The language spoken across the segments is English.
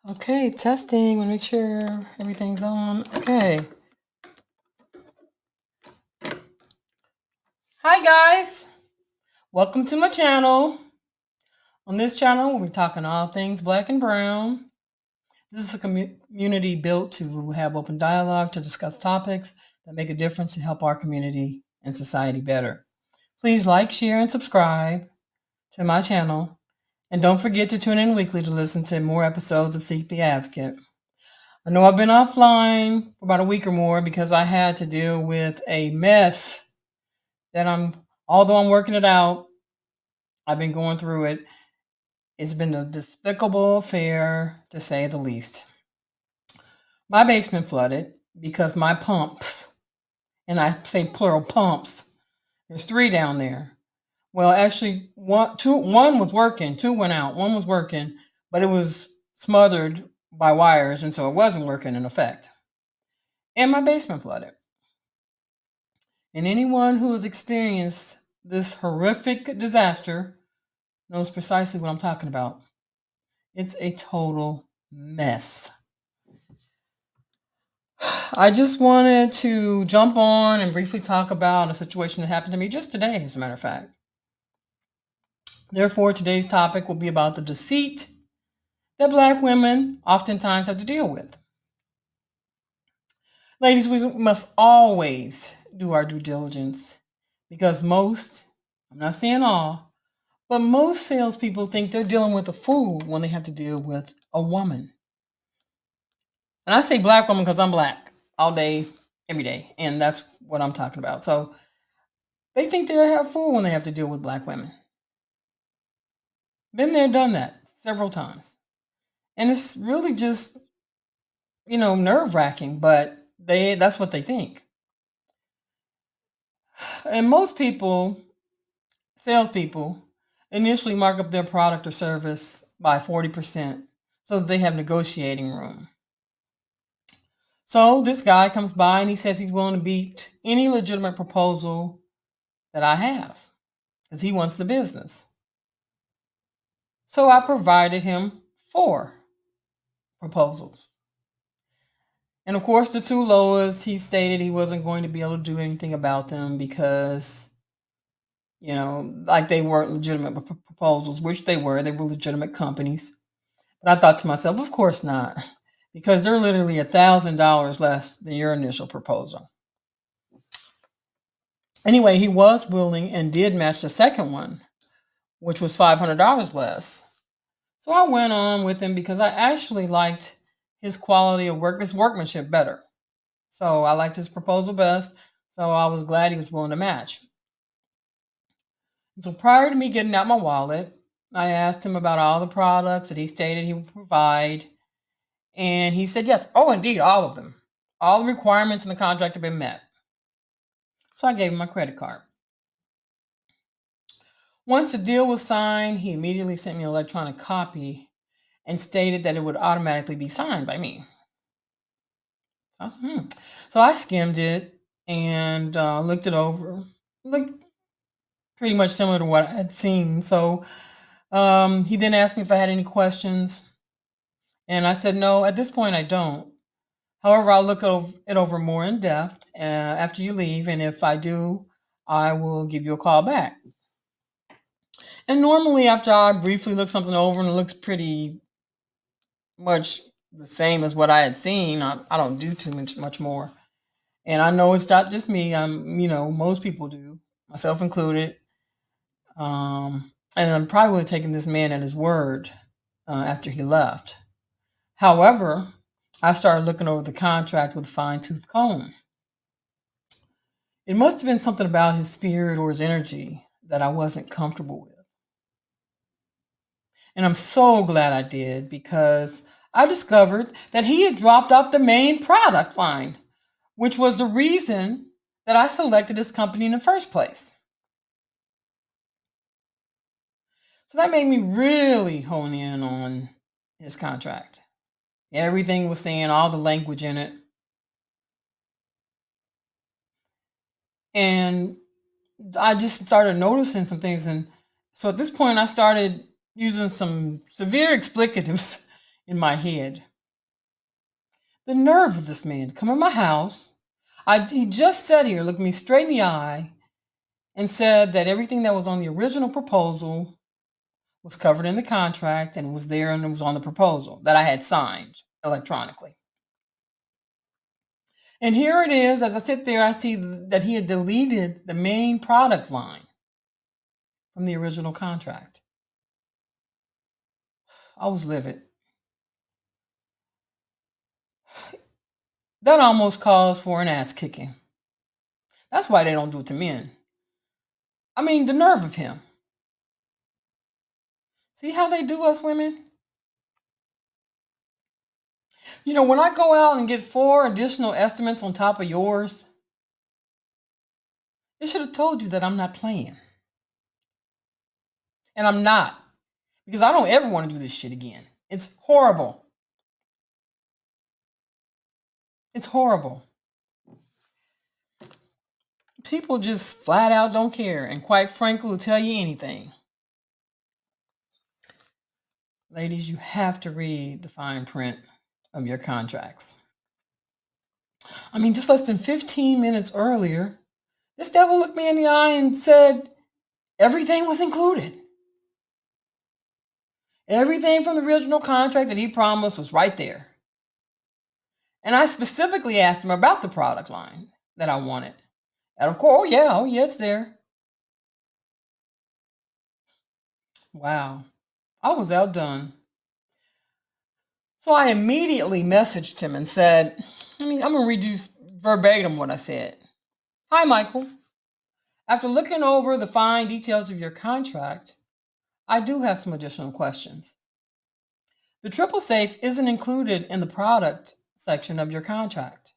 Okay, testing. Want to make sure everything's on. Okay. Hi guys, welcome to my channel. On this channel, we'll be talking all things black and brown. This is a community built to have open dialogue to discuss topics that make a difference to help our community and society better. Please like, share, and subscribe to my channel. And don't forget to tune in weekly to listen to more episodes of Sepia Advocate. I know I've been offline for about a week or more because I had to deal with a mess that although I'm working it out, I've been going through it. It's been a despicable affair, to say the least. My basement flooded because my pumps, and I say plural pumps, there's 3 down there. Well, actually, one was working, 2 went out. One was working, but it was smothered by wires, and so it wasn't working in effect. And my basement flooded. And anyone who has experienced this horrific disaster knows precisely what I'm talking about. It's a total mess. I just wanted to jump on and briefly talk about a situation that happened to me just today, as a matter of fact. Therefore, today's topic will be about the deceit that Black women oftentimes have to deal with. Ladies, we must always do our due diligence because I'm not saying all, but most salespeople think they're dealing with a fool when they have to deal with a woman. And I say Black woman because I'm Black all day, every day, and that's what I'm talking about. So they think they're a fool when they have to deal with Black women. Been there, done that several times. And it's really just, nerve-wracking, but that's what they think. And most people, salespeople, initially mark up their product or service by 40% so that they have negotiating room. So this guy comes by and he says he's willing to beat any legitimate proposal that I have because he wants the business. So I provided him 4 proposals. And of course, the 2 lowest, he stated he wasn't going to be able to do anything about them because, like they weren't legitimate proposals, which they were. They were legitimate companies. But I thought to myself, of course not, because they're literally $1,000 less than your initial proposal. Anyway, he was willing and did match the second one, which was $500 less. So I went on with him because I actually liked his quality of work, his workmanship better. So I liked his proposal best. So I was glad he was willing to match. So prior to me getting out my wallet, I asked him about all the products that he stated he would provide. And he said, yes. Oh, indeed, all of them. All the requirements in the contract have been met. So I gave him my credit card. Once the deal was signed, he immediately sent me an electronic copy and stated that it would automatically be signed by me. So I skimmed it and looked it over. Looked pretty much similar to what I had seen. So he then asked me if I had any questions. And I said, no, at this point I don't. However, I'll look it over more in depth after you leave. And if I do, I will give you a call back. And normally after I briefly look something over and it looks pretty much the same as what I had seen, I don't do too much more. And I know it's not just me. Most people do, myself included. And I'm probably taking this man at his word after he left. However, I started looking over the contract with a fine-tooth comb. It must have been something about his spirit or his energy that I wasn't comfortable with. And I'm so glad I did because I discovered that he had dropped off the main product line, which was the reason that I selected this company in the first place. So that made me really hone in on his contract. Everything was saying, all the language in it. And I just started noticing some things. And so at this point, I started using some severe explicatives in my head. The nerve of this man to come in my house. He just sat here, looked me straight in the eye, and said that everything that was on the original proposal was covered in the contract and was there and it was on the proposal that I had signed electronically. And here it is, as I sit there, I see that he had deleted the main product line from the original contract. I was livid. That almost calls for an ass kicking. That's why they don't do it to men. I mean, the nerve of him. See how they do us women? You know, when I go out and get 4 additional estimates on top of yours, they should have told you that I'm not playing. And I'm not. Because I don't ever want to do this shit again. It's horrible. It's horrible. People just flat out don't care and quite frankly will tell you anything. Ladies, you have to read the fine print of your contracts. I mean, just less than 15 minutes earlier, this devil looked me in the eye and said everything was included. Everything from the original contract that he promised was right there. And I specifically asked him about the product line that I wanted. And of course, oh yeah, it's there. Wow, I was outdone. So I immediately messaged him and said, I'm going to read you verbatim what I said. Hi, Michael. After looking over the fine details of your contract, I do have some additional questions. The triple safe isn't included in the product section of your contract.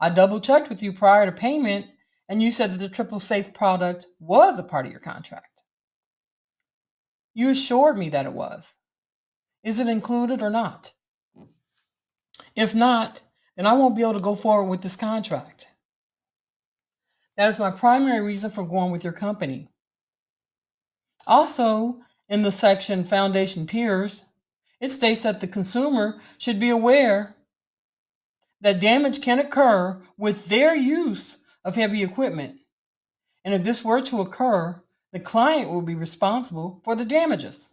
I double checked with you prior to payment, and you said that the triple safe product was a part of your contract. You assured me that it was. Is it included or not? If not, then I won't be able to go forward with this contract. That is my primary reason for going with your company. Also, in the section Foundation Peers, it states that the consumer should be aware that damage can occur with their use of heavy equipment. And if this were to occur, the client will be responsible for the damages.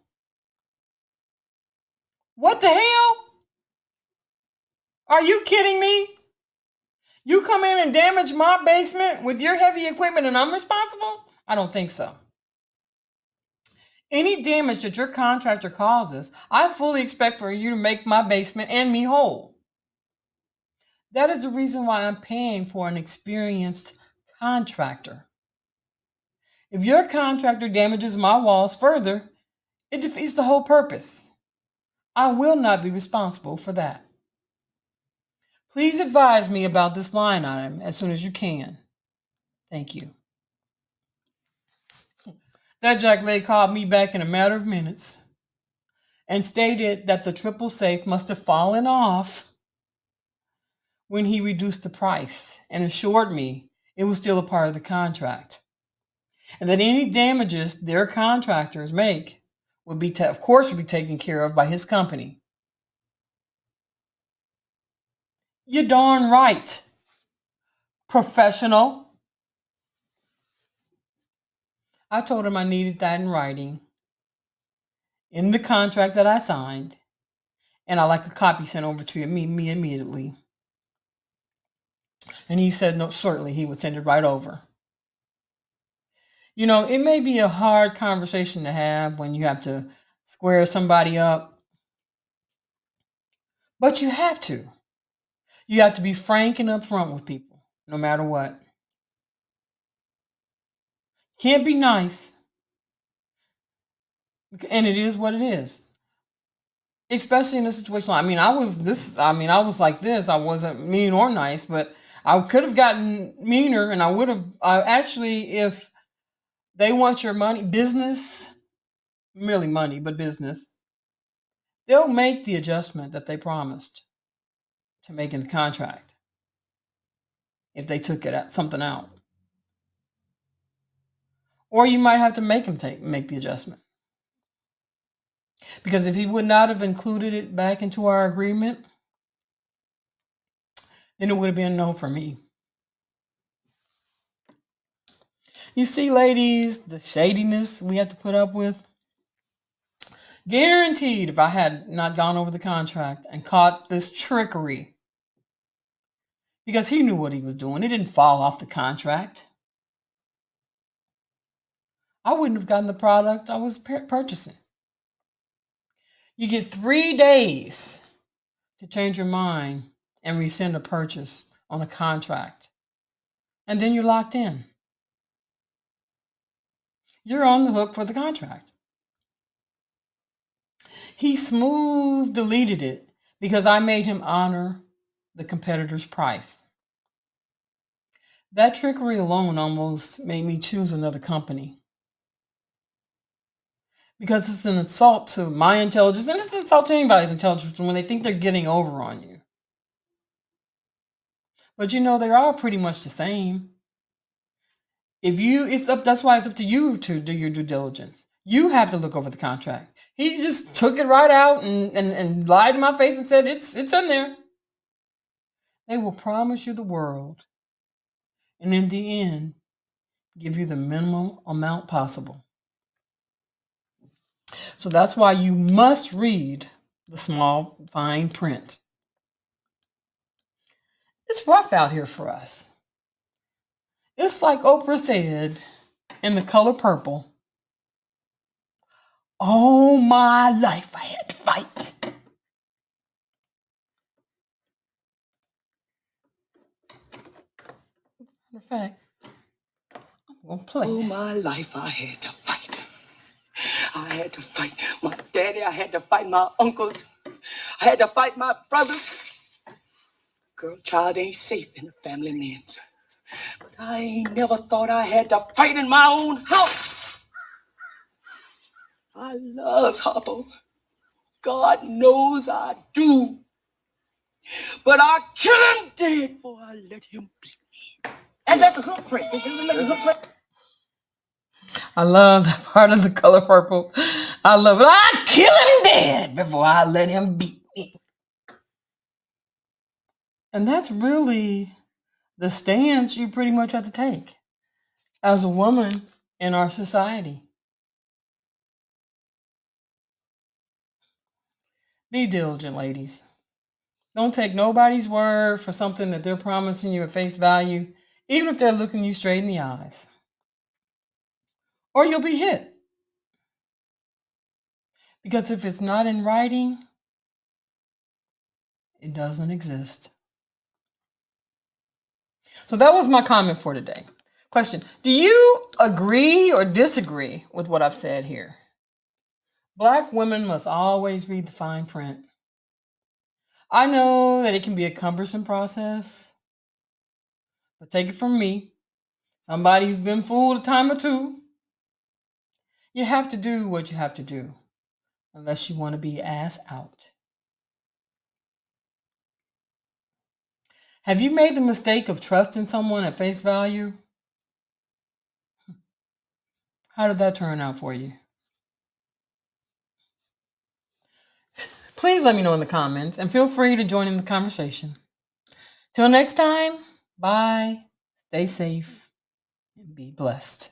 What the hell? Are you kidding me? You come in and damage my basement with your heavy equipment and I'm responsible? I don't think so. Any damage that your contractor causes, I fully expect for you to make my basement and me whole. That is the reason why I'm paying for an experienced contractor. If your contractor damages my walls further, it defeats the whole purpose. I will not be responsible for that. Please advise me about this line item as soon as you can. Thank you. That jackleg called me back in a matter of minutes and stated that the triple safe must have fallen off when he reduced the price and assured me it was still a part of the contract. And that any damages their contractors make would be, of course, would be taken care of by his company. You're darn right. Professional. I told him I needed that in writing in the contract that I signed, and I'd like a copy sent over to me immediately. And he said, no, certainly he would send it right over. You know, it may be a hard conversation to have when you have to square somebody up, but you have to. You have to be frank and upfront with people, no matter what. Can't be nice, and it is what it is. Especially in a situation. I was like this. I wasn't mean or nice, but I could have gotten meaner, and I would have actually, if they want your money, business, really money, but business, they'll make the adjustment that they promised to make in the contract if they took something out. Or you might have to make them make the adjustment. Because if he would not have included it back into our agreement, then it would have been a no for me. You see, ladies, the shadiness we have to put up with. Guaranteed, if I had not gone over the contract and caught this trickery, because he knew what he was doing, it didn't fall off the contract, I wouldn't have gotten the product I was purchasing. You get 3 days to change your mind and rescind a purchase on a contract, and then you're locked in. You're on the hook for the contract. He smooth deleted it because I made him honor the competitor's price. That trickery alone almost made me choose another company. Because it's an assault to my intelligence, and it's an assault to anybody's intelligence when they think they're getting over on you. But you know, they're all pretty much the same. That's why it's up to you to do your due diligence. You have to look over the contract. He just took it right out and lied in my face and said it's in there. They will promise you the world, and in the end, give you the minimum amount possible. So that's why you must read the small, fine print. It's rough out here for us. It's like Oprah said in The Color Purple. All my life I had to fight. Matter of fact, I'm going to play. All my life I had to fight. I had to fight my daddy. I had to fight my uncles. I had to fight my brothers. Girl, child ain't safe in the family names. But I ain't never thought I had to fight in my own house. I love Harpo. God knows I do. But I kill him dead before I let him beat me. And that's a hook print. I love that part of The Color Purple. I love it. I kill him dead before I let him beat me. And that's really the stance you pretty much have to take as a woman in our society. Be diligent, ladies. Don't take nobody's word for something that they're promising you at face value, even if they're looking you straight in the eyes. Or you'll be hit. Because if it's not in writing, it doesn't exist. So that was my comment for today. Question: do you agree or disagree with what I've said here? Black women must always read the fine print. I know that it can be a cumbersome process, but take it from me, somebody who's been fooled a time or two. You have to do what you have to do, unless you want to be ass out. Have you made the mistake of trusting someone at face value? How did that turn out for you? Please let me know in the comments and feel free to join in the conversation. Till next time, bye, stay safe, and be blessed.